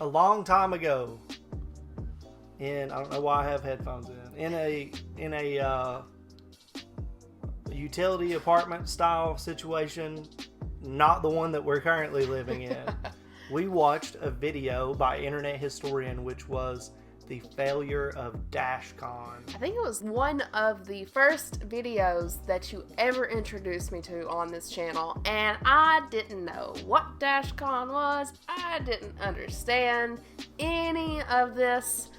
a long time ago, I don't know why I have headphones in a utility apartment style situation, not the one that we're currently living in. We watched a video by internet historian, which was the failure of Dashcon. I think it was one of the first videos that you ever introduced me to on this channel, and I didn't know what Dashcon was. I didn't understand any of this,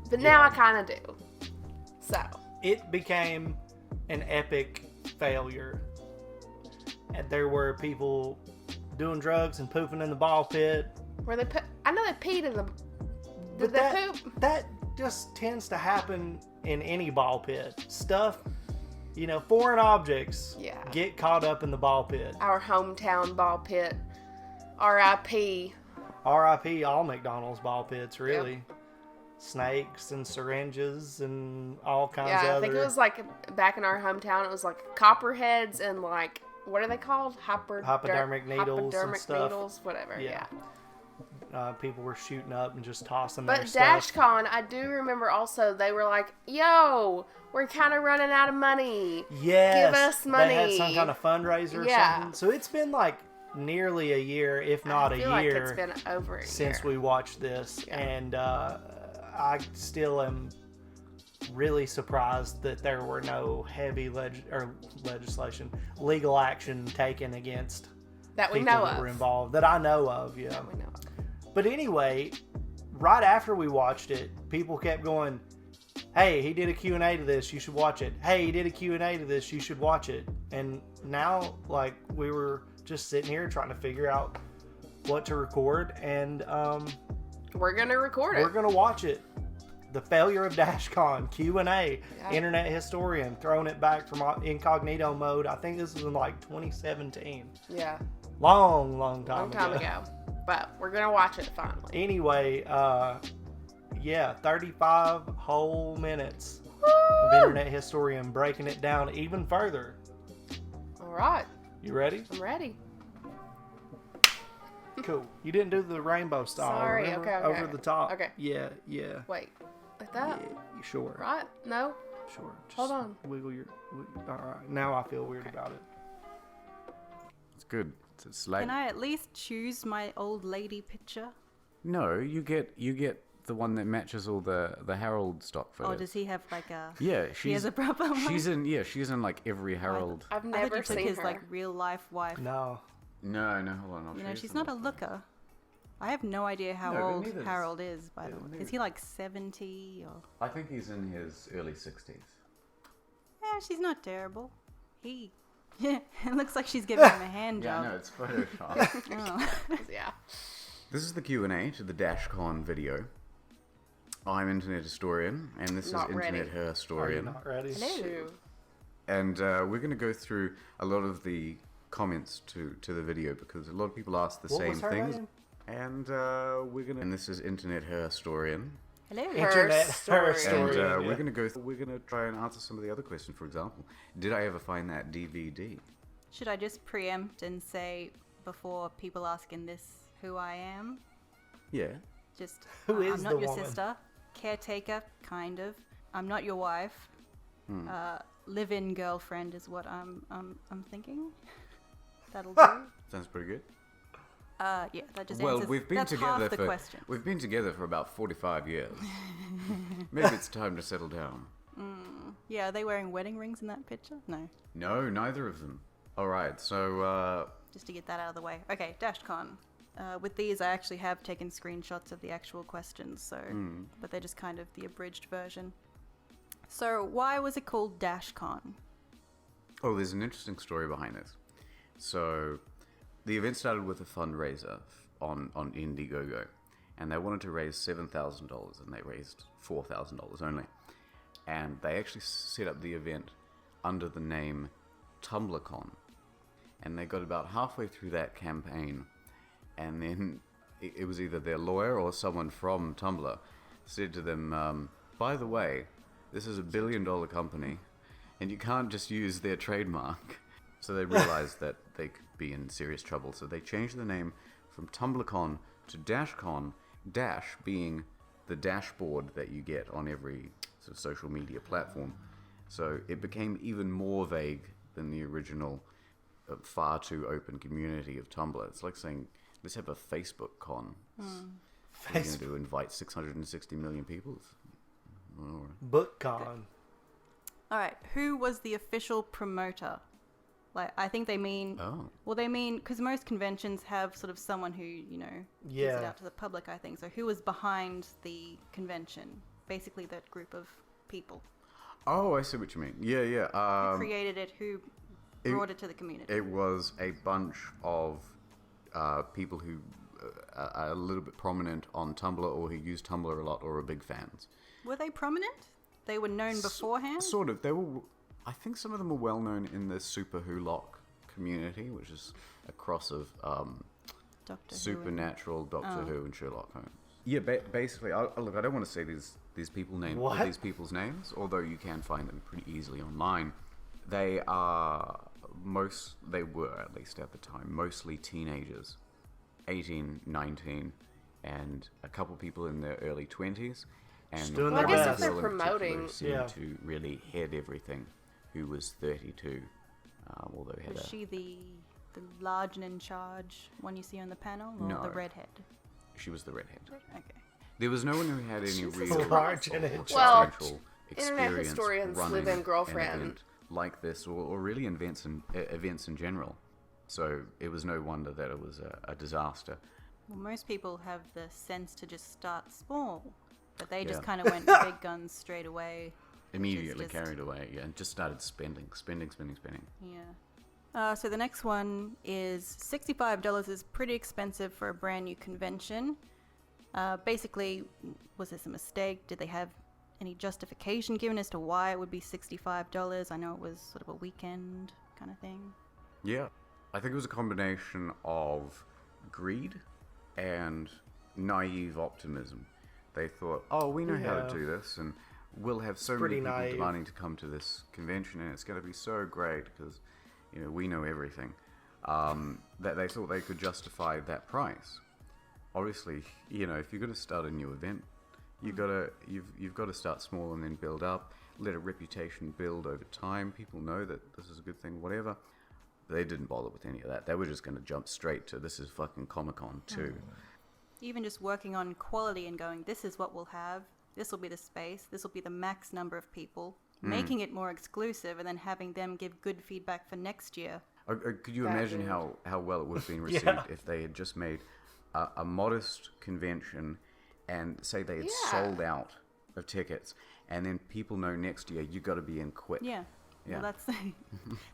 but now I kind of do. So it became an epic failure, and there were people doing drugs and pooping in the ball pit. Where they put? I know they peed in the. Did But they poop? That just tends to happen in any ball pit. Stuff, foreign objects get caught up in the ball pit. Our hometown ball pit. R.I.P. R.I.P. all McDonald's ball pits, really. Yep. Snakes and syringes and all kinds of Yeah, I think it was like back in our hometown, it was like copperheads and like, what are they called? Hypodermic needles and stuff. Needles, whatever, yeah. People were shooting up and just tossing their stuff. But Dashcon, I do remember also, they were like, yo, we're kind of running out of money. Yes. Give us money. They had some kind of fundraiser or something. So it's been like nearly a year, if not a year. I feel like it's been over a year since we watched this. Yeah. And I still am really surprised that there were no heavy legal action taken against that we people know that of. were involved. That I know of, yeah. That we know of. But anyway, right after we watched it, people kept going, hey, he did a Q&A to this, you should watch it. Hey, he did a Q&A to this, you should watch it. And now, like, we were just sitting here trying to figure out what to record, and we're going to record it. We're going to watch it. The failure of Dashcon, Q&A, internet historian, throwing it back from incognito mode. I think this was in like 2017. Yeah. Long time ago. But we're going to watch it finally. Anyway, 35 whole minutes Woo! of internet historian breaking it down even further. All right. You ready? I'm ready. Cool. You didn't do the rainbow style. Sorry. Remember? Okay. Over the top. Okay. Yeah. Wait. Like that? Yeah. You sure? Right? No? Sure. Just hold on. Wiggle your... All right. Now I feel weird about it. It's good. It's like... Can I at least choose my old lady picture? No, you get the one that matches all the Harold stock photos. Oh, does he have like a... Yeah, he has a proper one? She's in like every Harold. I've never seen his her. like real life wife. No, hold on. She's not a looker. I have no idea how old Harold is, by the way. Is he like 70 or... I think he's in his early 60s. Yeah, she's not terrible. Yeah, it looks like she's giving him a hand job. Yeah, no, it's Photoshop. Oh. Yeah. This is the Q&A to the Dashcon video. I'm Internet Historian, and this Not is ready. Internet Historian. Are you not ready? Hello. And we're going to go through a lot of the comments to the video because a lot of people ask the What same was her things. name? And we're going to... And this is Internet Historian. Hello. Internet Her her story. story. And we're going to try and answer some of the other questions. For example, did I ever find that DVD? Should I just preempt and say, before people asking this, who I am? Yeah. Just, Who is I'm not the your woman? sister. Caretaker, kind of. I'm not your wife. Live-in girlfriend is what I'm thinking. That'll do. Sounds pretty good. Yeah, that just Well, answers. we've been that's together half the question. We've been together for about 45 years. Maybe it's time to settle down. Yeah, are they wearing wedding rings in that picture? No. No, neither of them. All right, so Just to get that out of the way. Okay, Dashcon. With these, I actually have taken screenshots of the actual questions, so but they're just kind of the abridged version. So, why was it called Dashcon? oh, there's an interesting story behind this. So, the event started with a fundraiser on Indiegogo, and they wanted to raise $7,000, and they raised $4,000 only. And they actually set up the event under the name TumblrCon, and they got about halfway through that campaign, and then it was either their lawyer or someone from Tumblr said to them, by the way, this is $1 billion company, and you can't just use their trademark. So they realized that they could be in serious trouble, so they changed the name from TumblrCon to Dashcon, Dash being the dashboard that you get on every sort of social media platform. So it became even more vague than the original far too open community of Tumblr. It's like saying, let's have a Facebook con. We're going to invite 660 million people. BookCon. All right, who was the official promoter? Like, I think they mean... Oh. Well, they mean... Because most conventions have sort of someone who, you know, gives it out to the public, I think. So who was behind the convention? Basically that group of people. Oh, I see what you mean. Yeah. Who created it? Who brought it to the community? It was a bunch of people who are a little bit prominent on Tumblr or who use Tumblr a lot or are big fans. Were they prominent? They were known beforehand? Sort of. They were. I think some of them are well known in the Super Who Lock community, which is a cross of Supernatural, Doctor Who, and Sherlock Holmes. Yeah, basically. Look, I don't want to say these people's names, although you can find them pretty easily online. They were, at least at the time, mostly teenagers, 18, 19, and a couple people in their early 20s. And doing one their best. if they're girl in particular promoting- seemed to really head everything, who was 32, although had Was she the large and in charge one you see on the panel, or No. the redhead? she was the redhead. Okay. There was no one who had any real large and in Well, substantial internet experience historians running live in an girlfriend. event like this, or really events in general. So it was no wonder that it was a disaster. Well, most people have the sense to just start small, but they just Yeah. kind of went big guns straight away. Immediately just- carried away, yeah, and just started spending. Yeah. So the next one is $65 is pretty expensive for a brand new convention. Basically, was this a mistake? Did they have any justification given as to why it would be $65? I know it was sort of a weekend kind of thing. Yeah, I think it was a combination of greed and naive optimism. They thought, oh, we know how Yeah. to do this, and we'll have so many pretty people naive. demanding to come to this convention, and it's going to be so great because, you know, we know everything. That they thought they could justify that price. Obviously, you know, if you're going to start a new event, you've got to start small and then build up. Let a reputation build over time. People know that this is a good thing. Whatever. They didn't bother with any of that. They were just going to jump straight to this is fucking Comic-Con too. Even just working on quality and going, this is what we'll have. This will be the space. This will be the max number of people. Making it more exclusive and then having them give good feedback for next year. Could you imagine how well it would have been received if they had just made a modest convention and say they had sold out of tickets, and then people know next year you got to be in quick. Yeah. Yeah. Well,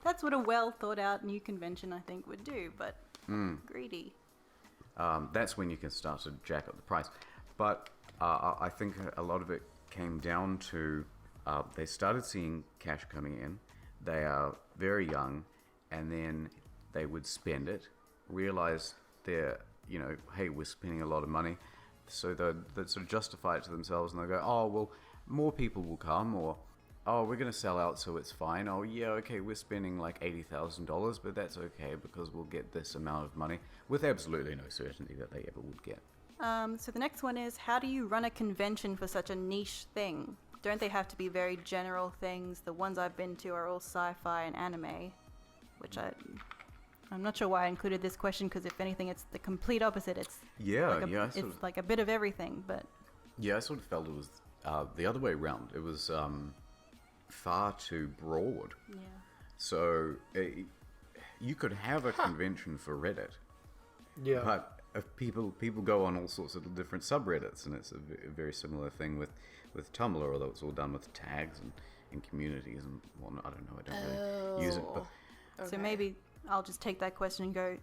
that's what a well thought out new convention I think would do, but greedy. That's when you can start to jack up the price. But I think a lot of it came down to they started seeing cash coming in. They are very young, and then they would spend it, realize they're, you know, hey, we're spending a lot of money. So they'd sort of justify it to themselves, and they'll go, oh, well, more people will come, or, oh, we're going to sell out, so it's fine. Oh, yeah, okay, we're spending like $80,000, but that's okay because we'll get this amount of money with absolutely no certainty that they ever would get. So the next one is, how do you run a convention for such a niche thing? Don't they have to be very general things? The ones I've been to are all sci-fi and anime, which I'm not sure why I included this question, because if anything, it's the complete opposite. It's like a bit of everything, but... Yeah, I sort of felt it was the other way around. It was far too broad. Yeah. So you could have a convention for Reddit, Yeah. but people go on all sorts of different subreddits, and it's a very similar thing with Tumblr, although it's all done with tags and communities and whatnot. I don't know. I don't really use it, but So maybe I'll just take that question and go,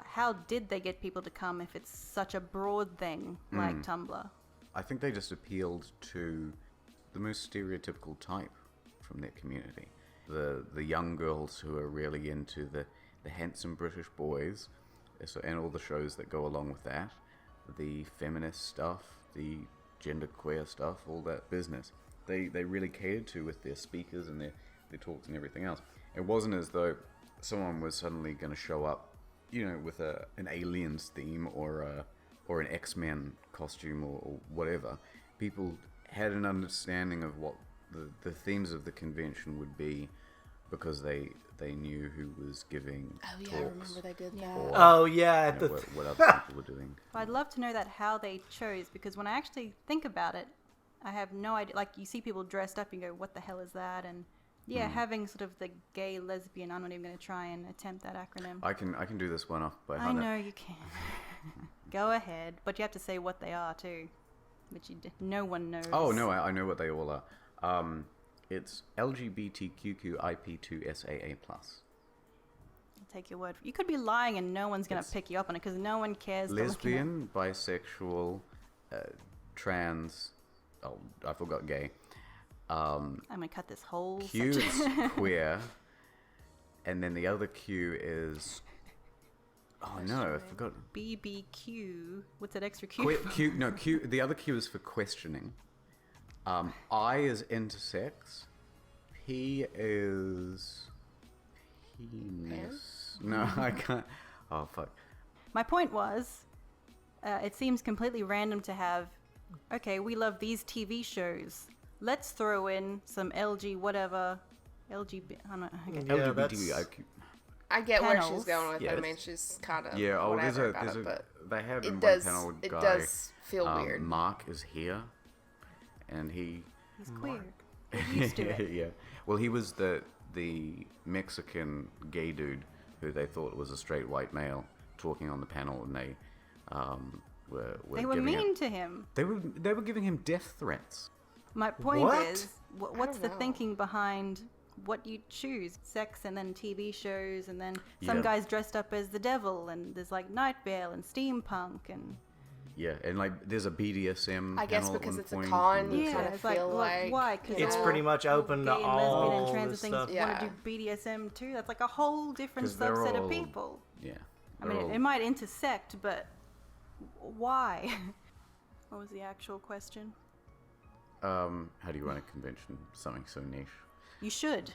how did they get people to come if it's such a broad thing like Tumblr? I think they just appealed to the most stereotypical type from their community. The young girls who are really into the handsome British boys, and all the shows that go along with that, the feminist stuff, the genderqueer stuff, all that business. They really catered to with their speakers and their talks and everything else. It wasn't as though someone was suddenly going to show up, you know, with an aliens theme or or an X-Men costume or whatever, people had an understanding of what the themes of the convention would be because they knew who was giving talks. I remember they did that. Or, Oh yeah, what other people were doing. But I'd love to know that how they chose, because when I actually think about it, I have no idea. Like, you see people dressed up, you go, what the hell is that? And yeah, having sort of the gay, lesbian, I'm not even going to try and attempt that acronym. I can do this one off by I heart. know you can. Go ahead. But you have to say what they are, too. Which no one knows. Oh, no, I know what they all are. It's LGBTQIP2SAA+. I'll take your word. You could be lying and no one's going to pick you up on it because no one cares. Lesbian, bisexual, trans... Oh, I forgot gay. I'm going to cut this whole Q section. is queer. And then the other Q is... Oh, no, I forgot. BBQ. What's that extra Q? Q. The other Q is for questioning. I is intersex. P is penis. No, I can't. Oh fuck. My point was, it seems completely random to have. Okay, we love these TV shows. Let's throw in some LG whatever. LGBT. I don't know. Okay. Yeah, LGBTIQ. I get where she's Panels. going with Yeah, it. I mean, she's kind of Yeah. Oh, whatever about it, but they had in it one does panel it guy. does feel weird. Mark is here, and he. He's queer. He's used to it. Yeah. Well, he was the Mexican gay dude who they thought was a straight white male talking on the panel, and they were They were giving mean to him. They were giving him death threats. My point What? is, what's don't the know. thinking behind what you choose? Sex and then TV shows, and then some Yeah. guys dressed up as the devil, and there's like Night Vale and steampunk, and Yeah, and like there's a BDSM. I guess panel at because one it's a point, con, and you it's yeah, kinda it's like, feel like, why? 'Cause you It's know, pretty much open to gay and lesbian all and trans and this things stuff. want Yeah. to do BDSM too. That's like a whole different 'Cause they're subset all- of people. Yeah. I mean, it might intersect, but why? What was the actual question? How do you run a convention? Something so niche. You should.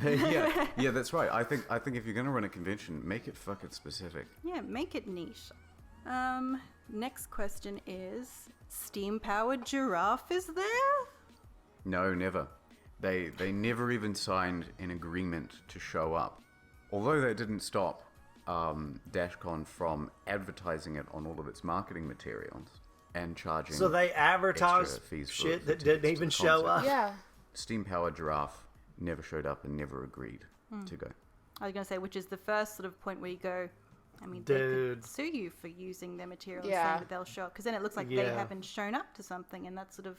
yeah, that's right. I think if you're gonna run a convention, make it fucking specific. Yeah, make it niche. Next question is, steam-powered giraffe is there? No, never. They never even signed an agreement to show up. Although that didn't stop Dashcon from advertising it on all of its marketing materials and charging. So they advertised extra fees for shit that tickets didn't to even the show concert. up. Yeah. Steam Powered Giraffe never showed up and never agreed to go. I was going to say, which is the first sort of point where you go, I mean, they Dude. could sue you for using their material and Yeah. saying that they'll show up. Because then it looks like they Yeah. haven't shown up to something, and that's sort of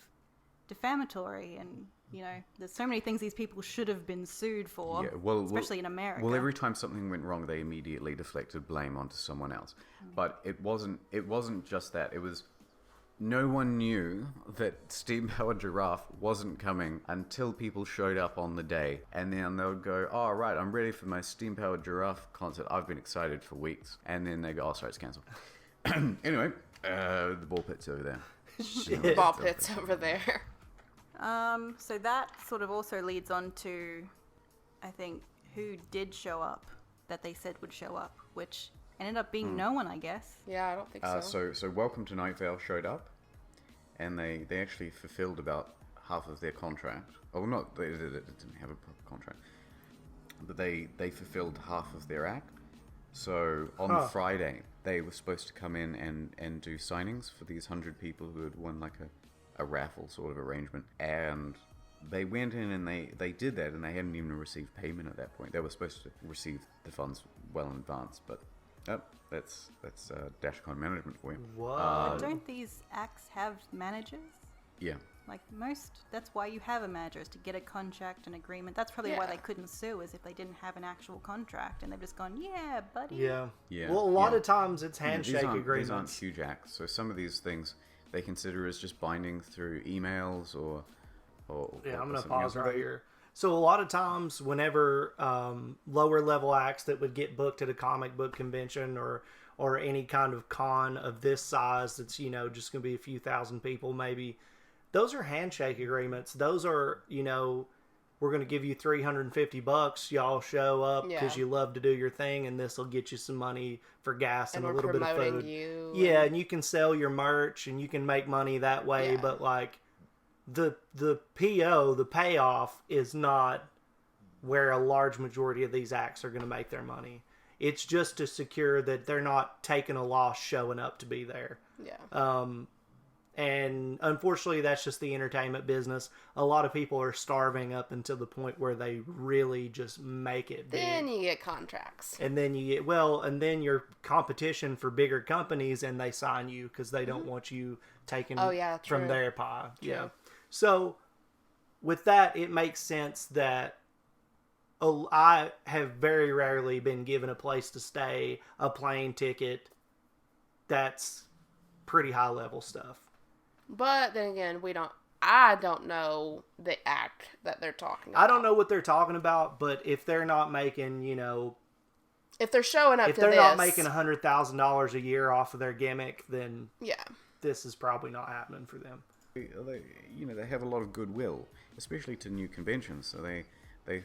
defamatory. And, you know, there's so many things these people should have been sued for, Yeah, well, especially in America. Well, every time something went wrong, they immediately deflected blame onto someone else. But it wasn't just that. It was no one knew that Steam Powered Giraffe wasn't coming until people showed up on the day, and then they would go, "Oh, right, I'm ready for my Steam Powered Giraffe concert. I've been excited for weeks." And then they go, "Oh, sorry, it's cancelled." Anyway, the ball pit's over there. Shit. Ball pits over there. So that sort of also leads on to, I think, who did show up that they said would show up, which ended up being no one, I guess. Yeah, I don't think so. So Welcome to Night Vale showed up, and they actually fulfilled about half of their contract. Oh, not they didn't have a proper contract, but they fulfilled half of their act. So on Friday, they were supposed to come in and do signings for these 100 people who had won like a raffle sort of arrangement, and they went in and they did that, and they hadn't even received payment at that point. They were supposed to receive the funds well in advance, but that's Dashcon management for you. What? But don't these acts have managers? Yeah. Like that's why you have a manager, is to get a contract and agreement. That's probably why Yeah. they couldn't sue, is if they didn't have an actual contract and they've just gone, yeah, buddy. Yeah. Yeah, Well, a lot yeah. of times it's Yeah, handshake These aren't agreements. huge acts, so some of these things they consider as just binding through emails or Yeah, I'm or going to something pause else. right here. So a lot of times whenever lower level acts that would get booked at a comic book convention or any kind of con of this size that's, you know, just going to be a few thousand people maybe, those are handshake agreements. Those are, you know, we're going to give you $350. Y'all show up because Yeah. you love to do your thing, and this will get you some money for gas and, And a we're little bit of promoting food. you. Yeah, and you can sell your merch and you can make money that way, Yeah. but like the PO, the payoff is not where a large majority of these acts are going to make their money. It's just to secure that they're not taking a loss showing up to be there. Yeah. And unfortunately, that's just the entertainment business. A lot of people are starving up until the point where they really just make it big. Then you get contracts. And then you get, and then your competition for bigger companies, and they sign you because they don't want you taking from true. their pie. True. Yeah. So with that, it makes sense that I have very rarely been given a place to stay, a plane ticket. That's pretty high level stuff. But then again, I don't know the act that they're talking about. I don't know what they're talking about, but if they're not making, if they're showing up if to they're this, not making $100,000 a year off of their gimmick, then yeah, this is probably not happening for them. They have a lot of goodwill, especially to new conventions. So they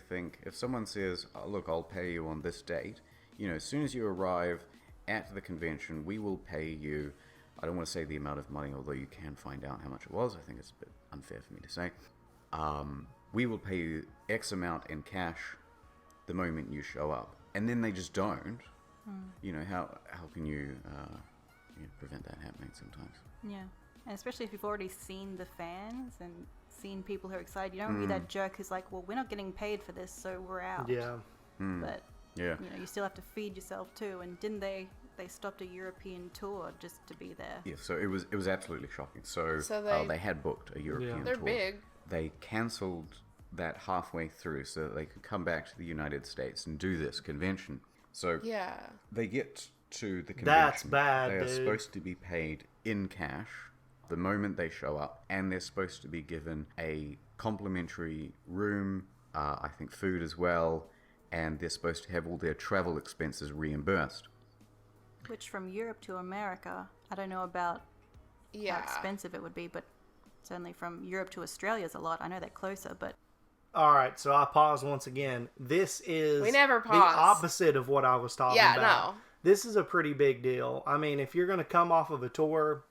think if someone says, oh, look, I'll pay you on this date, as soon as you arrive at the convention, we will pay you. I don't want to say the amount of money, although you can find out how much it was. I think it's a bit unfair for me to say. We will pay you X amount in cash the moment you show up. And then they just don't. How can you prevent that happening sometimes? Yeah. And especially if you've already seen the fans and seen people who are excited. You don't want to be that jerk who's like, well, we're not getting paid for this, so we're out. Yeah. But, yeah. you still have to feed yourself too. And didn't they stopped a European tour just to be there? Yeah, so it was absolutely shocking. So they had booked a European they're tour. big. They cancelled that halfway through so that they could come back to the United States and do this convention. So Yeah. they get to the convention. That's bad, They are dude. supposed to be paid in cash the moment they show up, and they're supposed to be given a complimentary room, I think food as well, and they're supposed to have all their travel expenses reimbursed. Which from Europe to America, I don't know about how expensive it would be, but certainly from Europe to Australia is a lot. I know they're closer, but... All right, so I pause once again. This is We never the pause. opposite of what I was talking about. No. This is a pretty big deal. I mean, if you're going to come off of a tour,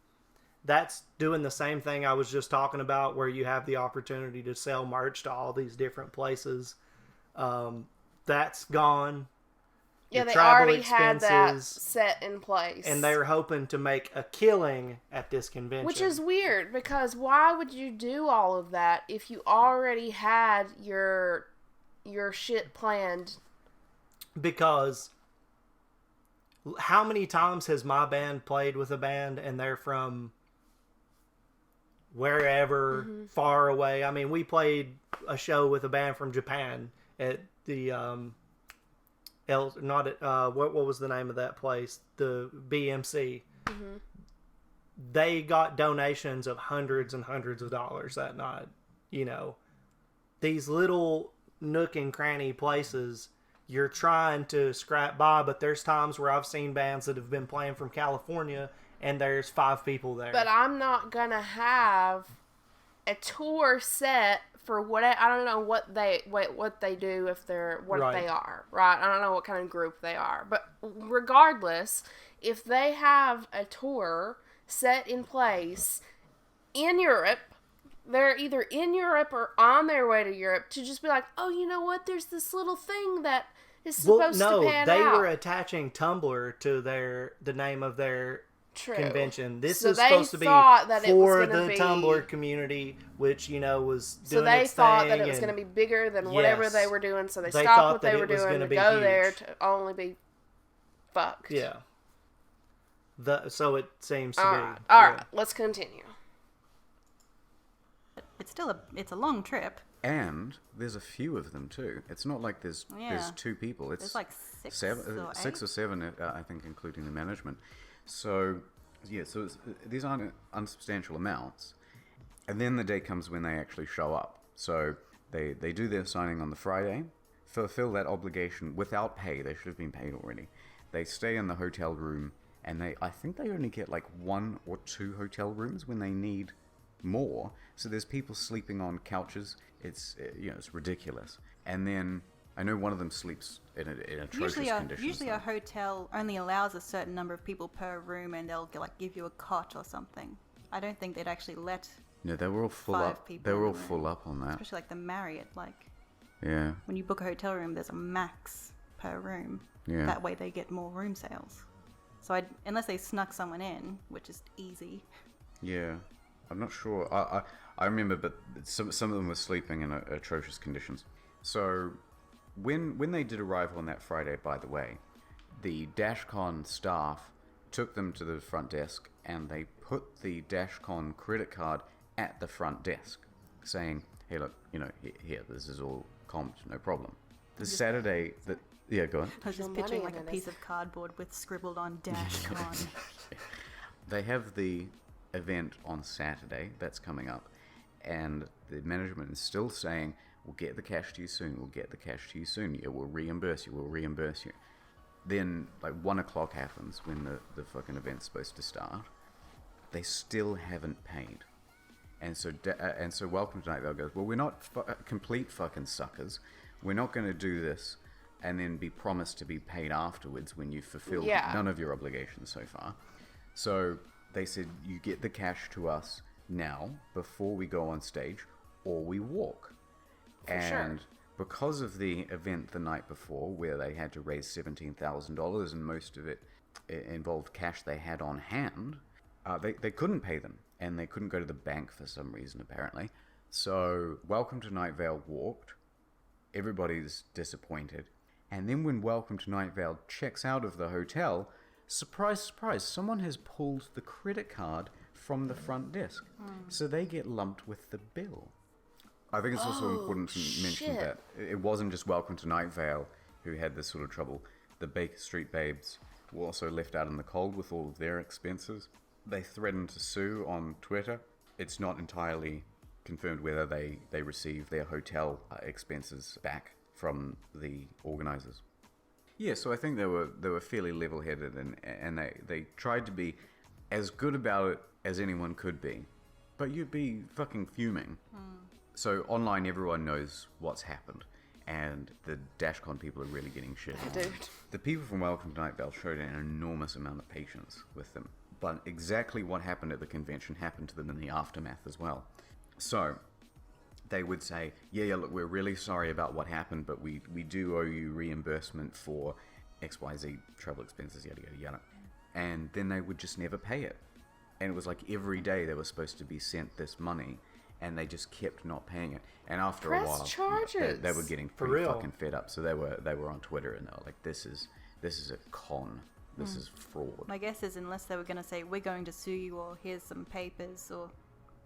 that's doing the same thing I was just talking about, where you have the opportunity to sell merch to all these different places. That's gone. Yeah, Your they travel already had that expenses, set in place. and they were hoping to make a killing at this convention. Which is weird, because why would you do all of that if you already had your shit planned? Because how many times has my band played with a band and they're from wherever, far away? I mean, we played a show with a band from Japan at the what was the name of that place? The BMC. They got donations of hundreds and hundreds of dollars that night. These little nook and cranny places, you're trying to scrap by, but there's times where I've seen bands that have been playing from California and there's 5 people there. But I'm not gonna have a tour set for what I don't know what they do if they're what Right. they are, right? I don't know what kind of group they are, but regardless, if they have a tour set in place in Europe, they're either in Europe or on their way to Europe, to just be like, oh, you know what? There's this little thing that is supposed to pan they out. were attaching Tumblr to the name of their True. convention. This So is they supposed to be thought that it was for gonna the be- Tumblr community, which was doing So they its thought thing, that it was and going to be bigger than whatever Yes. they were doing, so they They stopped thought what that they it were was doing gonna to be go there huge. to only be fucked. Yeah. So it seems to All be. right, Yeah. let's continue. It's still it's a long trip. And there's a few of them too. It's not like there's 2 people. It's There's like six or 6 or 7, I think, including the management. So these aren't unsubstantial amounts. And then the day comes when they actually show up. So they do their signing on the Friday, fulfill that obligation without pay. They should have been paid already. They stay in the hotel room, and I think they only get like 1 or 2 hotel rooms when they need more. So there's people sleeping on couches. It's it's ridiculous. And then I know one of them sleeps in atrocious conditions. Usually a hotel only allows a certain number of people per room, and they'll give you a cot or something. I don't think they'd actually let. No, they were all full 5 up. people They were in all the room. full up on that. Especially like the Marriott, Yeah. when you book a hotel room, there's a max per room. Yeah. That way they get more room sales. So unless they snuck someone in, which is easy. Yeah. I'm not sure. I remember, but some of them were sleeping in atrocious conditions. So when they did arrive on that Friday, by the way, the Dashcon staff took them to the front desk and they put the Dashcon credit card at the front desk, saying, "Hey, look, here, this is all comped, no problem." The Saturday that go on. I was just No picturing money like in a it, piece of cardboard with scribbled on Dashcon. They have the event on Saturday that's coming up, and the management is still saying, "We'll get the cash to you soon. We'll get the cash to you soon. Yeah, we'll reimburse you. We'll reimburse you." Then, like 1 o'clock happens when the fucking event's supposed to start. They still haven't paid, and so Welcome to Night Vale goes, "Well, we're not complete fucking suckers. We're not going to do this and then be promised to be paid afterwards when you've fulfilled none of your obligations so far." So they said, "You get the cash to us now before we go on stage, or we walk." And because of the event the night before, where they had to raise $17,000 and most of it involved cash they had on hand, they couldn't pay them, and they couldn't go to the bank for some reason, apparently. So Welcome to Night Vale walked. Everybody's disappointed. And then when Welcome to Night Vale checks out of the hotel, surprise, surprise, someone has pulled the credit card from the front desk. So they get lumped with the bill. I think it's also important to mention that it wasn't just Welcome to Night Vale who had this sort of trouble. The Baker Street Babes were also left out in the cold with all of their expenses. They threatened to sue on Twitter. It's not entirely confirmed whether they received their hotel expenses back from the organizers. Yeah, so I think they were fairly level-headed, and they tried to be as good about it as anyone could be. But you'd be fucking fuming. So online, everyone knows what's happened, and the Dashcon people are really getting shit. Dude. The people from Welcome to Night Vale showed an enormous amount of patience with them, but exactly what happened at the convention happened to them in the aftermath as well. So they would say, yeah, look, we're really sorry about what happened, but we do owe you reimbursement for XYZ travel expenses, yada, yada, yada. And then they would just never pay it. And it was like every day they were supposed to be sent this money, and they just kept not paying it. And after a while, charges. they were getting For pretty real. fucking fed up. So they were on Twitter, and they were like, this is a con. This is fraud. My guess is unless they were going to say, "We're going to sue you," or "Here's some papers," or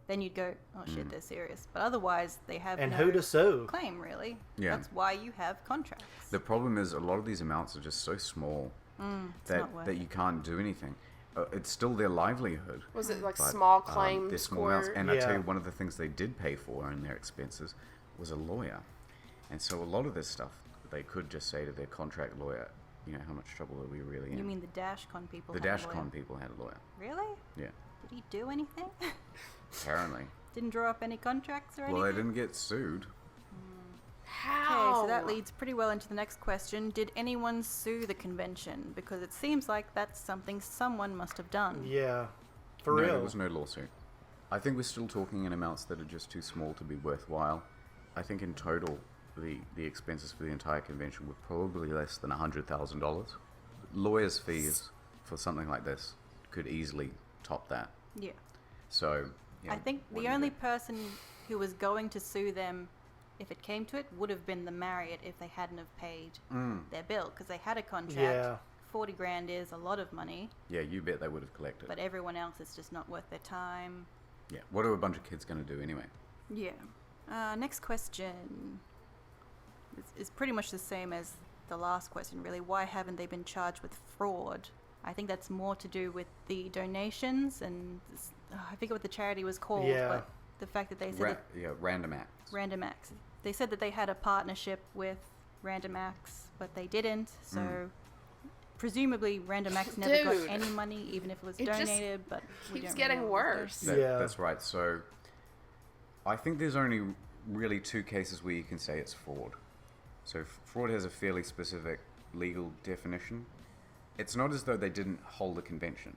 then you'd go, "Oh shit, they're serious." But otherwise, they have And no who to sue? claim, really. Yeah. That's why you have contracts. The problem is a lot of these amounts are just so small not worth that you can't do anything. It's still their livelihood. Was it like But, small claims they're small amounts. court? And I tell Yeah. you, one of the things they did pay for in their expenses was a lawyer. And so a lot of this stuff, they could just say to their contract lawyer, how much trouble are we really in? You mean the Dashcon people? The had a lawyer? Dashcon people had a lawyer. Really? Yeah, Did he do anything? apparently. Didn't draw up any contracts or Well, anything? they didn't get sued. How? Okay, so that leads pretty well into the next question. Did anyone sue the convention? Because it seems like that's something someone must have done. Yeah, for No, real. there was no lawsuit. I think we're still talking in amounts that are just too small to be worthwhile. I think in total, the expenses for the entire convention were probably less than $100,000. Lawyers' fees for something like this could easily top that. Yeah. So, I think what the do you only do? person who was going to sue them, if it came to it, would have been the Marriott if they hadn't have paid their bill, because they had a contract. Yeah. 40 grand is a lot of money, Yeah, you bet they would have collected. but everyone else it's just not worth their time. Yeah, what are a bunch of kids going to do anyway? Yeah. Next question is pretty much the same as the last question, really. Why haven't they been charged with fraud? I think that's more to do with the donations and I forget what the charity was called, Yeah. but the fact that they said Random acts. Random Acts. They said that they had a partnership with Random Acts, but they didn't. So presumably Random Acts never Dude. got any money, even if it was It just donated. But we keeps don't getting really know what was worse. Yeah. That's right. So I think there's only really two cases where you can say it's fraud. So fraud has a fairly specific legal definition. It's not as though they didn't hold a convention.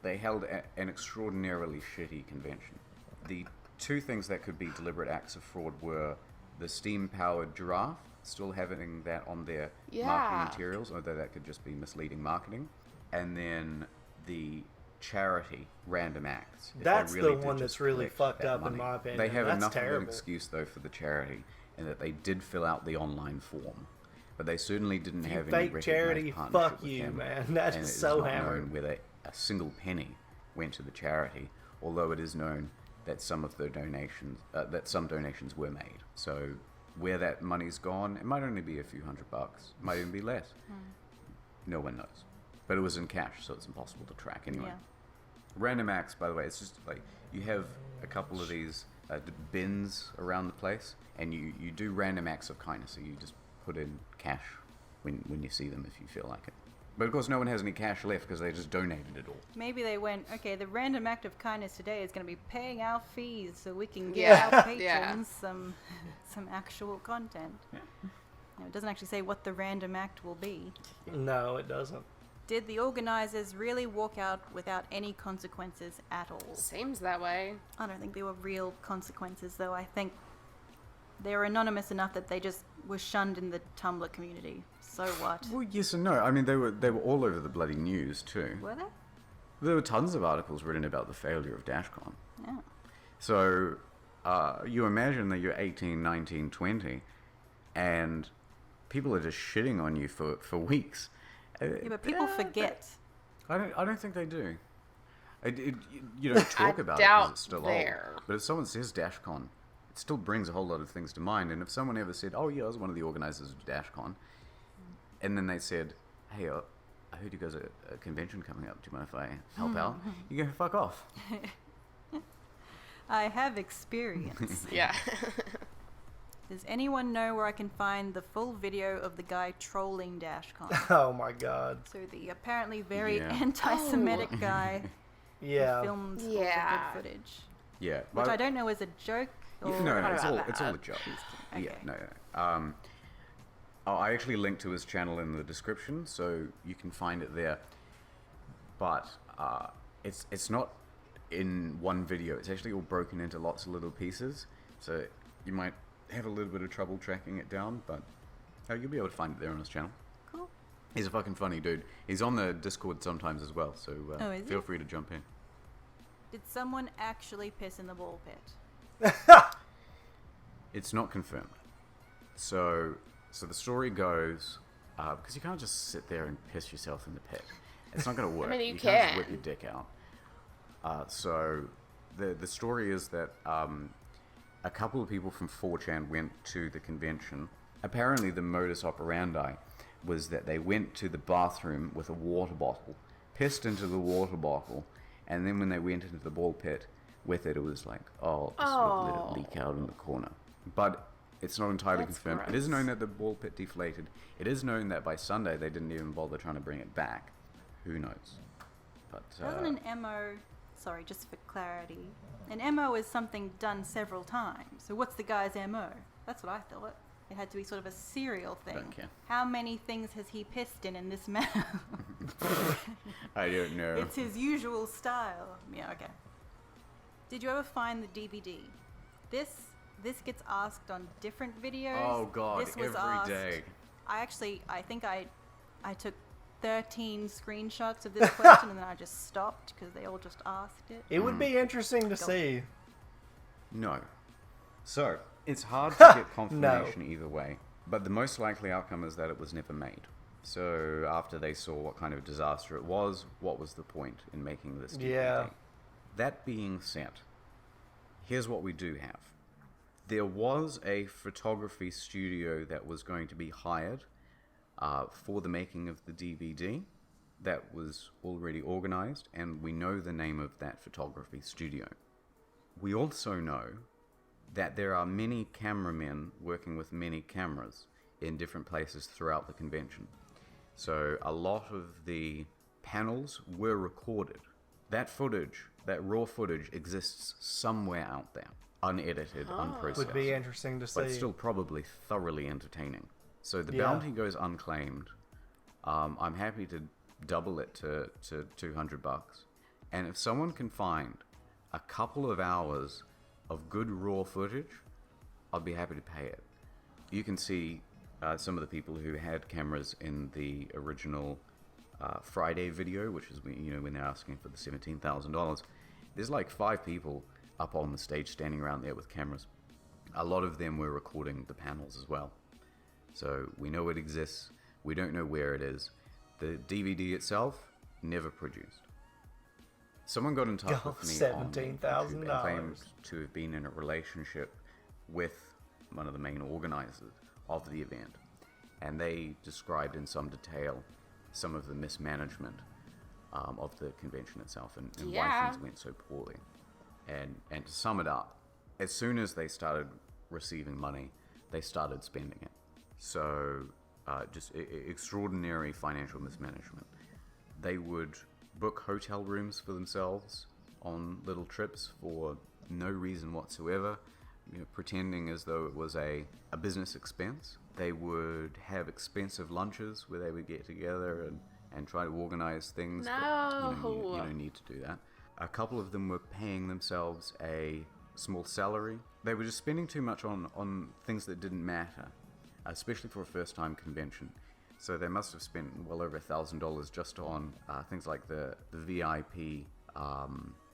They held an extraordinarily shitty convention. The two things that could be deliberate acts of fraud were the steam-powered giraffe, still having that on their marketing materials, although that could just be misleading marketing, and then the charity random acts. That's the one that's really fucked up, in my opinion. They have That's enough terrible. of an excuse, though, for the charity, in that they did fill out the online form, but they certainly didn't have any Fake charity, recognized partnership fuck with you, them. man. That And is it so not hammered. known whether a single penny went to the charity, although it is known that some donations were made. So where that money's gone, it might only be a few $100, it might even be less. No one knows. But it was in cash, so it's impossible to track anyway. Yeah. Random acts, by the way, it's just like you have a couple of these bins around the place, and you do random acts of kindness. So you just put in cash when you see them if you feel like it. But of course, no one has any cash left because they just donated it all. Maybe they went, okay, the random act of kindness today is going to be paying our fees so we can give Yeah. our patrons Yeah. some actual content. It doesn't actually say what the random act will be. No, it doesn't. Did the organizers really walk out without any consequences at all? Seems that way. I don't think there were real consequences, though. I think they were anonymous enough that they just were shunned in the Tumblr community. So what? Well, yes and no. I mean, they were all over the bloody news too. Were they? There were tons of articles written about the failure of Dashcon. Yeah. So you imagine that you're 18, 19, 20, and people are just shitting on you for weeks. Yeah, but people forget. I don't think they do. You don't talk I about it doubt because it's still there. old. But if someone says Dashcon, it still brings a whole lot of things to mind. And if someone ever said, "Oh yeah, I was one of the organizers of Dashcon," and then they said, "Hey, I heard you guys are a convention coming up. Do you mind if I help out?" You go, "Fuck off." I have experience. Yeah. Does anyone know where I can find the full video of the guy trolling Dashcon? Oh my god. So the apparently very Yeah. anti-Semitic guy Yeah. who filmed all the Yeah. good footage. Yeah. Which I don't know is a joke or... No, What it's about all a that? joke. Okay. Yeah, no. I actually linked to his channel in the description, so you can find it there. But it's not in one video. It's actually all broken into lots of little pieces. So you might have a little bit of trouble tracking it down, but you'll be able to find it there on his channel. Cool. He's a fucking funny dude. He's on the Discord sometimes as well, so Oh, is feel he? free to jump in. Did someone actually piss in the ball pit? It's not confirmed. So the story goes, because you can't just sit there and piss yourself in the pit. It's not going to work. mean, you can't just can. whip your dick out. So the story is that a couple of people from 4chan went to the convention. Apparently the modus operandi was that they went to the bathroom with a water bottle, pissed into the water bottle, and then when they went into the ball pit with it, it was like, oh, just let it leak out in the corner. But it's not entirely That's confirmed. It gross. is known that the ball pit deflated. It is known that by Sunday they didn't even bother trying to bring it back. Who knows? But Doesn't an MO... Sorry, just for clarity. An MO is something done several times. So what's the guy's MO? That's what I thought. It had to be sort of a serial thing. Don't care. How many things has he pissed in this manner? I don't know. It's his usual style. Yeah, okay. Did you ever find the DVD? This gets asked on different videos. Oh god, This was every asked- day. I think I took 13 screenshots of this question and then I just stopped because they all just asked it. It would be interesting to Go. see. No. So, it's hard to get confirmation either way, but the most likely outcome is that it was never made. So, after they saw what kind of disaster it was, what was the point in making this DVD? Yeah. That being said, here's what we do have. There was a photography studio that was going to be hired for the making of the DVD. That was already organized, and we know the name of that photography studio. We also know that there are many cameramen working with many cameras in different places throughout the convention. So a lot of the panels were recorded. That footage, that raw footage, exists somewhere out there. unedited, unprocessed. Would be interesting to see. But still probably thoroughly entertaining. So the Yeah. bounty goes unclaimed. I'm happy to double it to $200. And if someone can find a couple of hours of good raw footage, I'd be happy to pay it. You can see some of the people who had cameras in the original Friday video, which is when they're asking for the $17,000. There's like 5 people up on the stage standing around there with cameras. A lot of them were recording the panels as well. So we know it exists. We don't know where it is. The DVD itself, never produced. Someone got in touch with me on $17,000. YouTube and claimed to have been in a relationship with one of the main organizers of the event. And they described in some detail some of the mismanagement of the convention itself and why things went so poorly. And to sum it up, as soon as they started receiving money, they started spending it. So just extraordinary financial mismanagement. They would book hotel rooms for themselves on little trips for no reason whatsoever, pretending as though it was a business expense. They would have expensive lunches where they would get together and try to organize things. No. But, you don't need to do that. A couple of them were paying themselves a small salary. They were just spending too much on things that didn't matter, especially for a first-time convention. So they must have spent well over $1,000 just on things like the VIP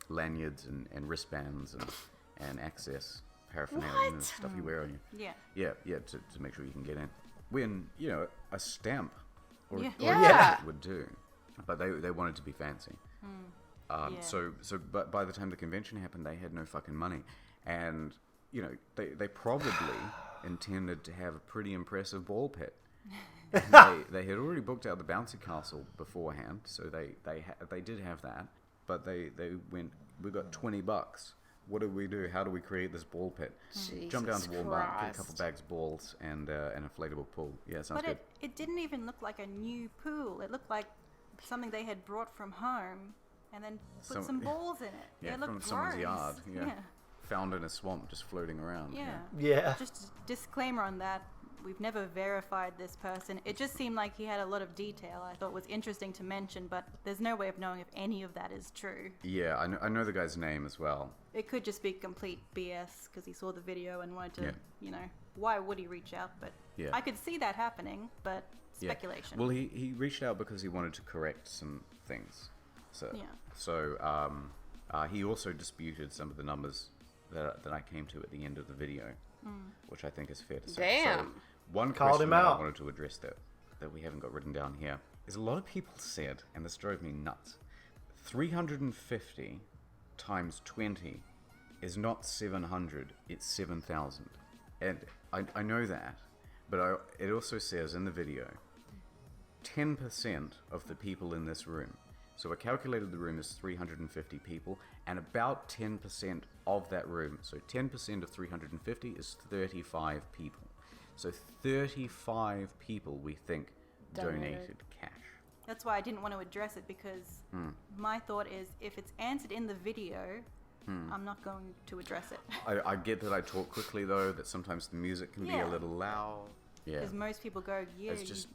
lanyards and wristbands and access paraphernalia and stuff you wear on you. Yeah. Yeah, to make sure you can get in. When, a stamp or a Yeah. ticket would do. But they wanted to be fancy. But by the time the convention happened, they had no fucking money. And, they probably intended to have a pretty impressive ball pit. They had already booked out the bouncy castle beforehand, so they did have that. But they went, we got $20. What do we do? How do we create this ball pit? Jump down to Walmart, get a couple bags of balls and an inflatable pool. Yeah, sounds good. But it didn't even look like a new pool. It looked like something they had brought from home and then put some balls in it. Yeah, it looked from someone's gross. yard. Yeah. Found in a swamp, just floating around. Yeah. Just a disclaimer on that. We've never verified this person. It just seemed like he had a lot of detail I thought was interesting to mention, but there's no way of knowing if any of that is true. Yeah, I know the guy's name as well. It could just be complete BS because he saw the video and wanted to, why would he reach out? But I could see that happening, but speculation. Well, he reached out because he wanted to correct some things. So he also disputed some of the numbers that I came to at the end of the video, which I think is fair to say. Damn. So one Called question him that out. I wanted to address that we haven't got written down here is a lot of people said, and this drove me nuts, 350 times 20 is not 700, it's 7,000. And I know that, but it also says in the video, 10% of the people in this room. So I calculated the room is 350 people, and about 10% of that room, so 10% of 350 is 35 people. So 35 people, we think, donated cash. That's why I didn't want to address it because my thought is if it's answered in the video, I'm not going to address it. I get that I talk quickly, though, that sometimes the music can be a little loud. Yeah. Because most people go, It's just,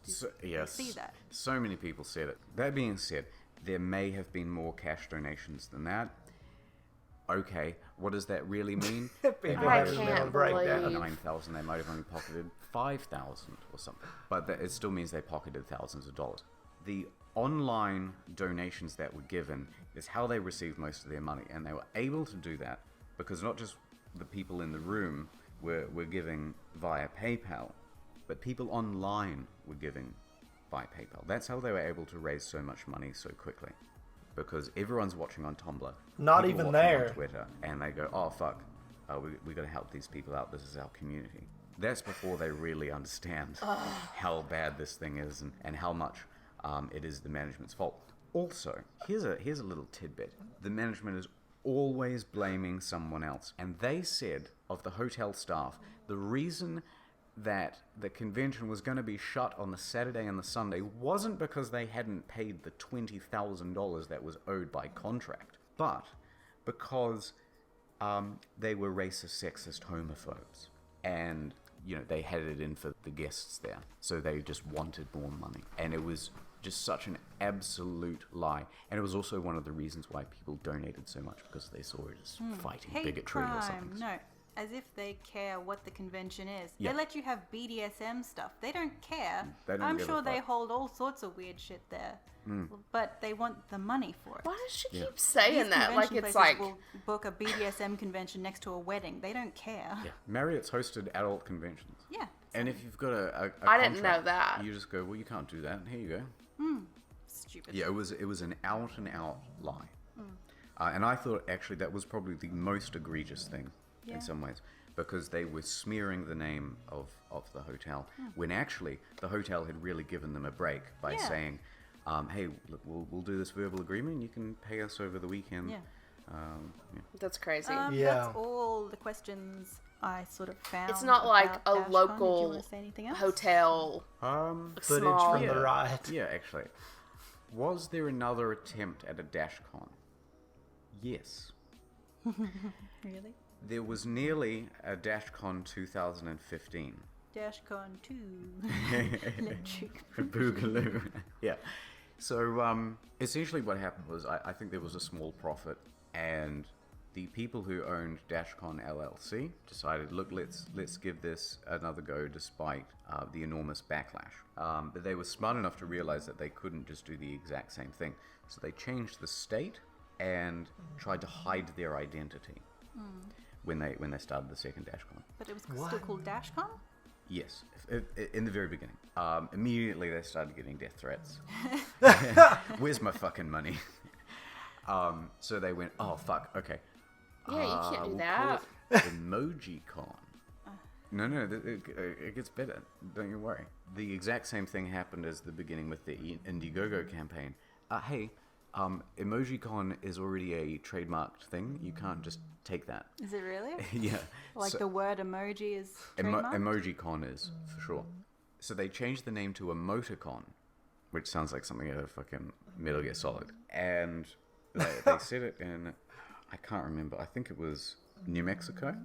you see that. So many people said it. That being said, there may have been more cash donations than that. Okay, what does that really mean? People I have a can't little breakdown. believe- 9,000, they might have only pocketed 5,000 or something. But it still means they pocketed thousands of dollars. The online donations that were given is how they received most of their money. And they were able to do that because not just the people in the room were giving via PayPal, but people online were giving by PayPal. That's how they were able to raise so much money so quickly. Because everyone's watching on Tumblr. Not people even watching there. on Twitter, and they go, oh fuck, we got to help these people out. This is our community. That's before they really understand how bad this thing is and how much it is the management's fault. Also, here's a little tidbit. The management is always blaming someone else. And they said of the hotel staff, the reason that the convention was going to be shut on the Saturday and the Sunday wasn't because they hadn't paid the $20,000 that was owed by contract, but because They were racist, sexist, homophobes. And, they had it in for the guests there. So they just wanted more money. And it was just such an absolute lie. And it was also one of the reasons why people donated so much, because they saw it as fighting Hate bigotry crime. or something. No, as if they care what the convention is. Yeah. They let you have BDSM stuff. They don't care. They don't I'm give a sure they fuck. hold all sorts of weird shit there. But they want the money for it. Why does she Yeah. keep saying These that? Like convention it's places like will book a BDSM convention next to a wedding. They don't care. Yeah. Marriott's hosted adult conventions. Yeah. And if you've got a I didn't know contract, that. you just go, well, you can't do that. Here you go. Stupid. Yeah, it was an out and out lie, and I thought actually that was probably the most egregious thing Yeah. in some ways, because they were smearing the name of the hotel when actually the hotel had really given them a break by Yeah. saying, "Hey, look, we'll do this verbal agreement. You can pay us over the weekend." Yeah. Yeah. that's crazy. Yeah. That's all the questions I sort of found. It's not like about a Dashcon. Did you local want to say anything else? Hotel Footage small. from the riot. Yeah, actually. Was there another attempt at a Dashcon? Yes. Really? There was nearly a Dashcon 2015. Dashcon 2. Electric. Boogaloo. Yeah. So, essentially what happened was, I think there was a small profit, and the people who owned Dashcon LLC decided, look, let's give this another go despite the enormous backlash. But they were smart enough to realize that they couldn't just do the exact same thing. So they changed the state and tried to hide their identity when they started the second Dashcon. But it was still called Dashcon? Yes, in the very beginning. Immediately they started getting death threats. Where's my fucking money? So they went, oh fuck, okay. Yeah, you can't do we'll that. call it EmojiCon. No, it gets better. Don't you worry. The exact same thing happened as the beginning with the Indiegogo campaign. Hey, EmojiCon is already a trademarked thing. You can't just take that. Is it really? Yeah. Like so- the word emoji is trademarked? EmojiCon is, for sure. So they changed the name to Emoticon, which sounds like something out of fucking Metal Gear Solid. And they said it in, I can't remember, I think it was New Mexico.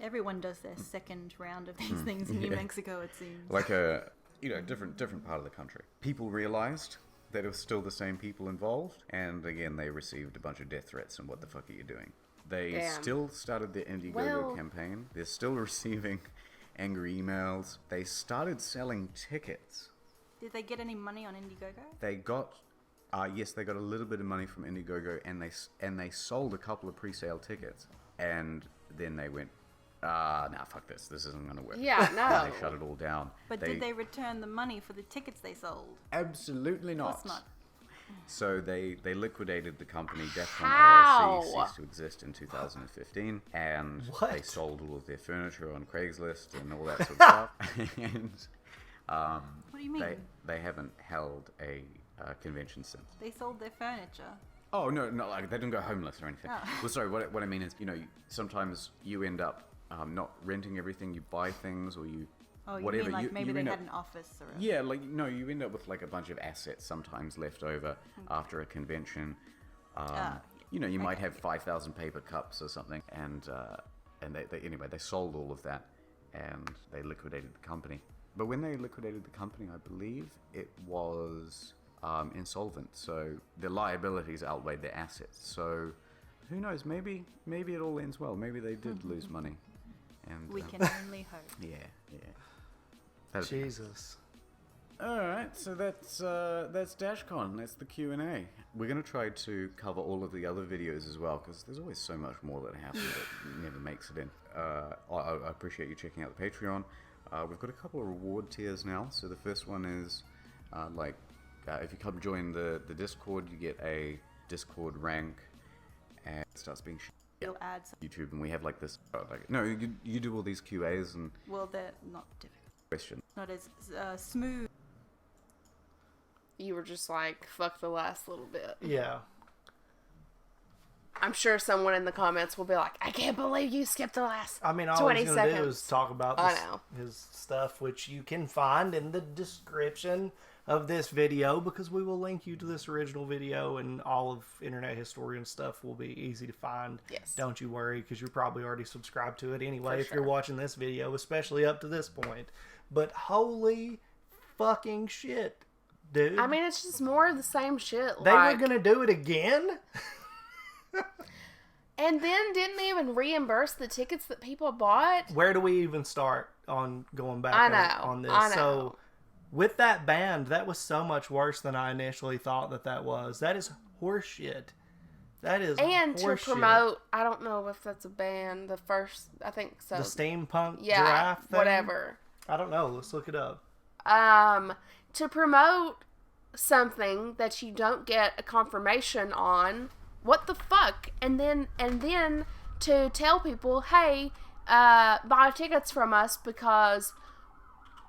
Everyone does their second round of these things in New yeah. Mexico, it seems. Like a, different part of the country. People realized that it was still the same people involved, and again, they received a bunch of death threats and what the fuck are you doing? They Damn. still started their Indiegogo Well- campaign. They're still receiving angry emails. They started selling tickets. Did they get any money on Indiegogo? They got, yes, they got a little bit of money from Indiegogo, and they sold a couple of pre-sale tickets, and then they went, nah, fuck this. This isn't going to work. Yeah, And no. they shut it all down. But did they return the money for the tickets they sold? Absolutely Of not. course not. So they liquidated the company. Dashcon How? LLC ceased to exist in 2015, and What? they sold all of their furniture on Craigslist and all that sort of stuff. And What do you mean? they haven't held a convention since. They sold their furniture. Oh no, not like they didn't go homeless or anything. Oh. Well, sorry. What I mean is, sometimes you end up not renting everything. You buy things, or you Oh, you whatever. mean like maybe you they end had up- an office or a... Yeah, like no, you end up with like a bunch of assets sometimes left over after a convention. You might have 5,000 paper cups or something, and they sold all of that, and they liquidated the company. But when they liquidated the company, I believe it was insolvent, so their liabilities outweighed their assets. So who knows? Maybe it all ends well. Maybe they did lose money, and We can only hope. yeah. That'd be nice. Jesus. All right, so that's Dashcon. That's the Q&A. We're gonna try to cover all of the other videos as well, because there's always so much more that happens that never makes it in. I appreciate you checking out the Patreon. We've got a couple of reward tiers now. So the first one is if you come join the Discord, you get a Discord rank, and it starts being You'll add some... YouTube, and we have like this. You do all these QAs and Well, they're not difficult. questions. Not as smooth. You were just like, fuck the last little bit. Yeah. I'm sure someone in the comments will be like, I can't believe you skipped the last I mean, all 20 he's going to do seconds. is talk about I know. his stuff, which you can find in the description of this video, because we will link you to this original video, and all of Internet Historian stuff will be easy to find. Yes. Don't you worry, because you're probably already subscribed to it anyway For if you're sure. watching this video, especially up to this point. But holy fucking shit, dude. I mean, it's just more of the same shit. they like, were going to do it again? and then didn't even reimburse the tickets that people bought. Where do we even start on going back I know, on this? I know. So, with that band, that was so much worse than I initially thought that was. That is horseshit. That is And horseshit. to promote, I don't know if that's a band. The first, I think so. the steampunk yeah, giraffe thing? whatever. I don't know. Let's look it up. To promote something that you don't get a confirmation on, what the fuck? And then to tell people, hey, buy tickets from us because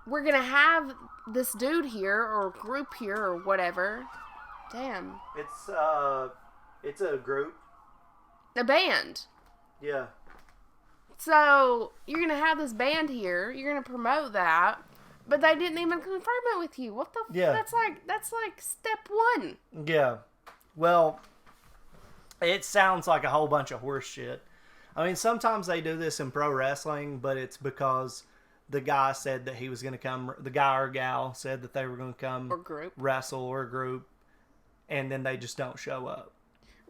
we're gonna have this dude here or group here or whatever. Damn. It's a group. A band. Yeah. So you're gonna have this band here. You're gonna promote that, but they didn't even confirm it with you. What the? Yeah. That's like step one. Yeah. Well, it sounds like a whole bunch of horse shit. I mean, sometimes they do this in pro wrestling, but it's because the guy said that he was going to come. The guy or gal said that they were going to come Or group. wrestle or group, and then they just don't show up.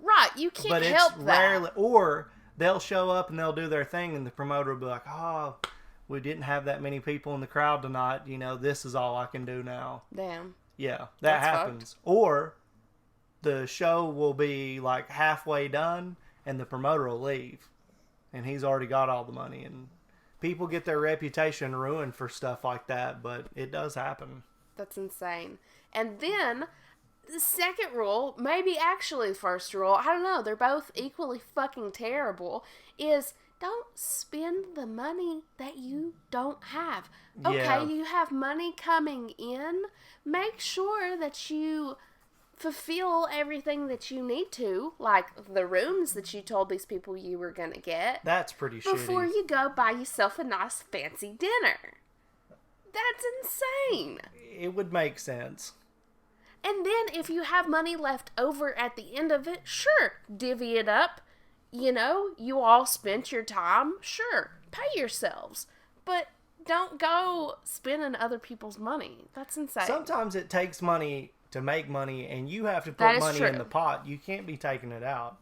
Right. You can't But help it's that. rarely, or they'll show up and they'll do their thing, and the promoter will be like, "Oh, we didn't have that many people in the crowd tonight. You know, this is all I can do now." Damn. Yeah, that That's happens. Or the show will be like halfway done and the promoter will leave and he's already got all the money, and people get their reputation ruined for stuff like that, but it does happen. That's insane. And then the second rule, maybe actually the first rule, I don't know, they're both equally fucking terrible, is don't spend the money that you don't have. Okay, Yeah. you have money coming in. Make sure that you fulfill everything that you need to, like the rooms that you told these people you were going to get, That's pretty before shitty. you go buy yourself a nice fancy dinner. That's insane. It would make sense. And then if you have money left over at the end of it, sure, divvy it up. You know, you all spent your time, sure, pay yourselves. But don't go spending other people's money. That's insane. Sometimes it takes money to make money, and you have to That put is money true. in the pot. You can't be taking it out.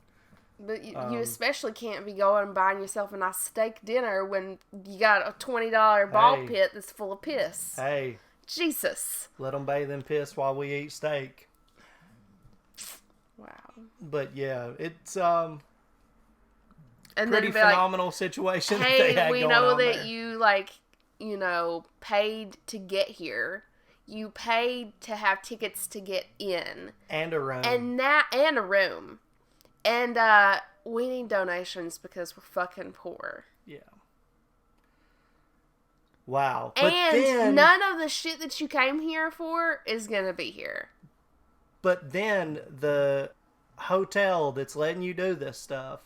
But you especially can't be going and buying yourself a nice steak dinner when you got a $20 ball Hey. pit that's full of piss. Hey, Jesus. let them bathe in piss while we eat steak. Wow. But yeah, it's And pretty then be like, phenomenal situation that they hey, had we going know on that there. you paid to get here. You paid to have tickets to get in. And a room. And a room. And we need donations because we're fucking poor. Yeah. Wow. But And then, none of the shit that you came here for is gonna be here. But then the hotel that's letting you do this stuff,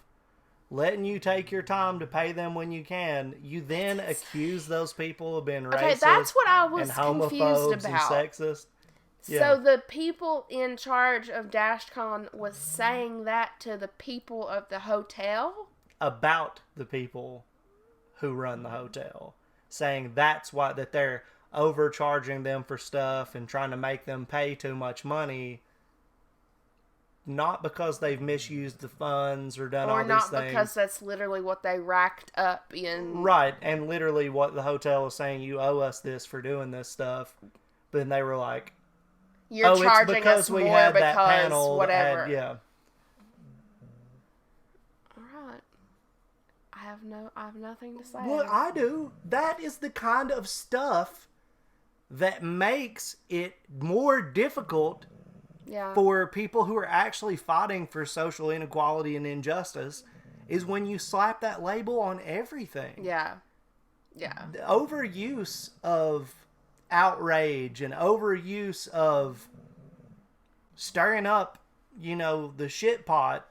letting you take your time to pay them when you can, you then accuse those people of being Okay, racist that's what I was and confused homophobes about. and sexist. Yeah. So the people in charge of Dashcon was saying that to the people of the hotel? About the people who run the hotel, saying that's why that they're overcharging them for stuff and trying to make them pay too much money, not because they've misused the funds or done Or all not these things. because that's literally what they racked up in. Right, and literally what the hotel was saying, you owe us this for doing this stuff. But then they were like, You're oh, it's charging because us we more had because that panel whatever. that had, yeah. Alright. I have nothing to say. Well, I do. That is the kind of stuff that makes it more difficult yeah. for people who are actually fighting for social inequality and injustice, is when you slap that label on everything. Yeah. Yeah. The overuse of outrage and overuse of stirring up, the shit pot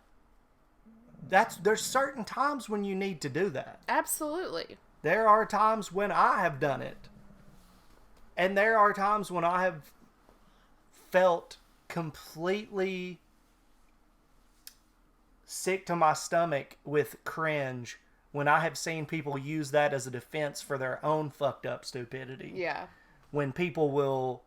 there's certain times when you need to do that. Absolutely. There are times when I have done it. And there are times when I have felt completely sick to my stomach with cringe when I have seen people use that as a defense for their own fucked up stupidity. Yeah. When people will,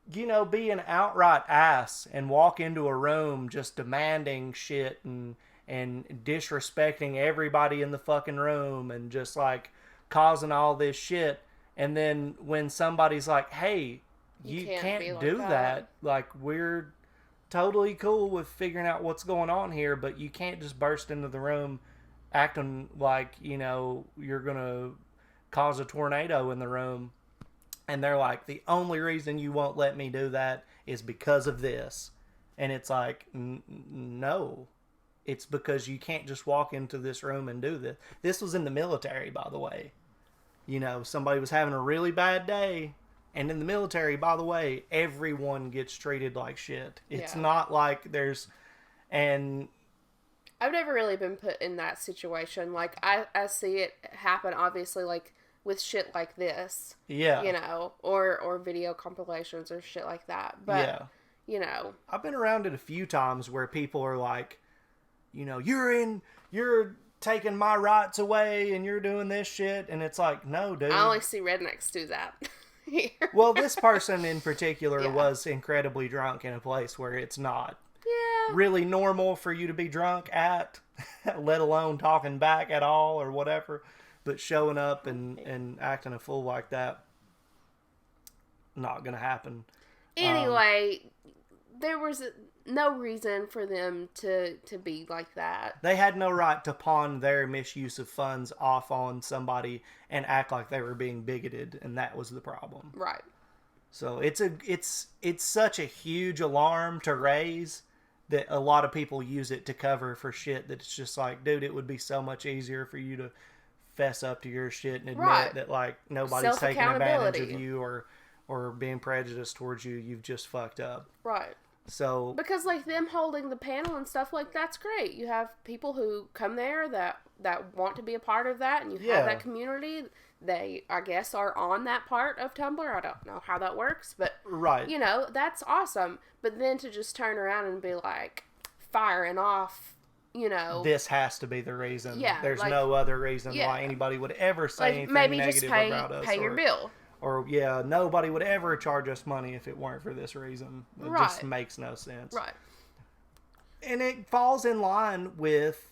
be an outright ass and walk into a room just demanding shit and disrespecting everybody in the fucking room and just like causing all this shit. And then when somebody's like, hey, you can't do that. Like, we're totally cool with figuring out what's going on here, but you can't just burst into the room acting like, you're going to cause a tornado in the room. And they're like, the only reason you won't let me do that is because of this. And it's like, no. It's because you can't just walk into this room and do this. This was in the military, by the way. Somebody was having a really bad day. And in the military, by the way, everyone gets treated like shit. It's not like there's... And... I've never really been put in that situation. Like, I see it happen, obviously, like, with shit like this. Yeah. Or video compilations or shit like that. But, I've been around it a few times where people are like, you're taking my rights away and you're doing this shit. And it's like, no, dude. I only see rednecks do that. Well, this person in particular was incredibly drunk in a place where it's not really normal for you to be drunk at, let alone talking back at all or whatever. But showing up and acting a fool like that, not going to happen. Anyway, there was no reason for them to be like that. They had no right to pawn their misuse of funds off on somebody and act like they were being bigoted, and that was the problem. Right. So it's such a huge alarm to raise that a lot of people use it to cover for shit that it's just like, dude, it would be so much easier for you to fess up to your shit and admit that like nobody's taking advantage of you or being prejudiced towards you. You've just fucked up. Right. So because like them holding the panel and stuff, like that's great. You have people who come there that want to be a part of that, and you have that community. They, I guess, are on that part of Tumblr. I don't know how that works, but that's awesome. But then to just turn around and be like firing off, this has to be the reason. Yeah, there's no other reason why anybody would ever say anything maybe negative just about us. Pay your bill. Or, nobody would ever charge us money if it weren't for this reason. It just makes no sense. Right. And it falls in line with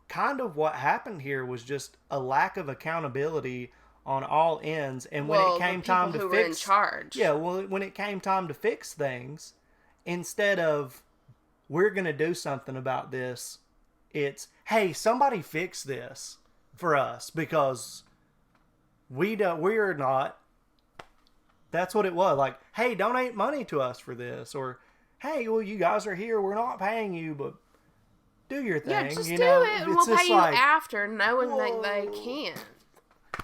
kind of what happened here was just a lack of accountability on all ends. And when it came time to fix... in charge. Yeah, well, when it came time to fix things, instead of, we're going to do something about this, it's, hey, somebody fix this for us because... We're not. That's what it was. Like, hey, donate money to us for this. Or, hey, well, you guys are here. We're not paying you, but do your thing. Yeah, just do it, and we'll pay you after, knowing that they can.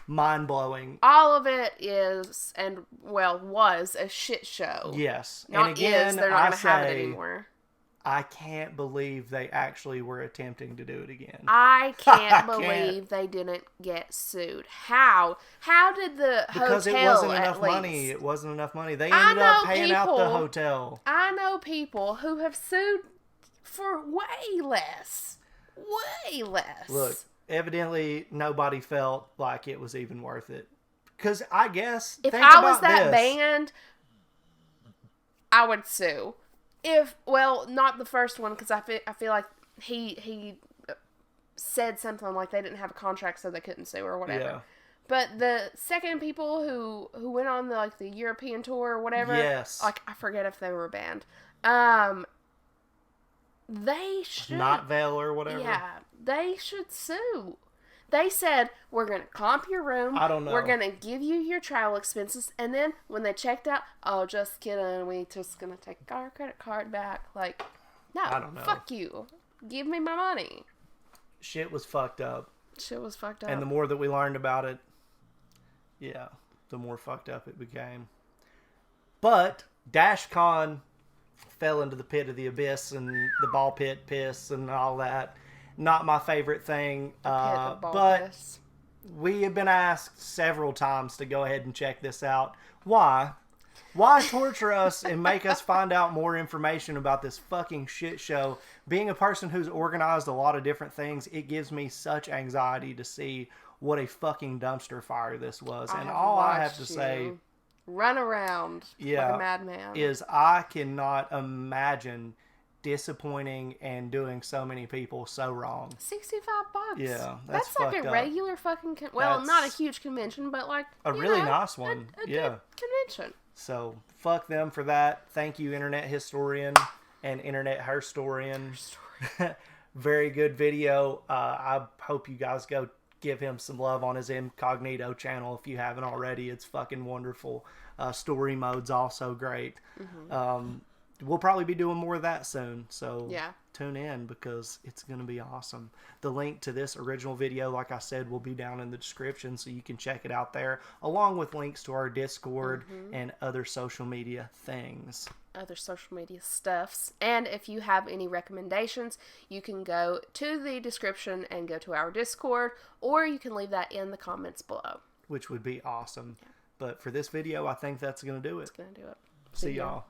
Mind-blowing. All of it is, and, was a shit show. Yes. Not and again, they're not going to have it anymore. I can't believe they actually were attempting to do it again. I can't believe they didn't get sued. How? How did the because hotel it wasn't enough at least? money. It wasn't enough money. They ended up paying out the hotel. I know people who have sued for way less. Way less. Look, evidently nobody felt like it was even worth it. Because I guess if I was that band, I would sue. Not the first one, because I feel like he said something like they didn't have a contract so they couldn't sue or whatever. Yeah. But the second people who went on the European tour or whatever, like I forget if they were a band, they should not Veil or whatever. Yeah, they should sue. They said, we're going to comp your room. I don't know. We're going to give you your travel expenses. And then when they checked out, oh, just kidding. We just going to take our credit card back. Like, no, I don't know. Fuck you. Give me my money. Shit was fucked up. Shit was fucked up. And the more that we learned about it, the more fucked up it became. But Dashcon fell into the pit of the abyss and the ball pit piss and all that. Not my favorite thing. But we have been asked several times to go ahead and check this out. Why? Why torture us and make us find out more information about this fucking shit show? Being a person who's organized a lot of different things, it gives me such anxiety to see what a fucking dumpster fire this was. And all I have to say, run around like a madman, is I cannot imagine disappointing and doing so many people so wrong. $65. Yeah, that's like a regular fucking not a huge convention, but like a really nice one. A good convention. So fuck them for that. Thank you, Internet Historian and Internet Herstory. Very good video. I hope you guys go give him some love on his Incognito channel if you haven't already. It's fucking wonderful. Story mode's also great. We'll probably be doing more of that soon, so tune in because it's going to be awesome. The link to this original video, like I said, will be down in the description, so you can check it out there, along with links to our Discord and other social media things. Other social media stuffs. And if you have any recommendations, you can go to the description and go to our Discord, or you can leave that in the comments below. Which would be awesome. Yeah. But for this video, I think that's going to do it. It's going to do it. See y'all.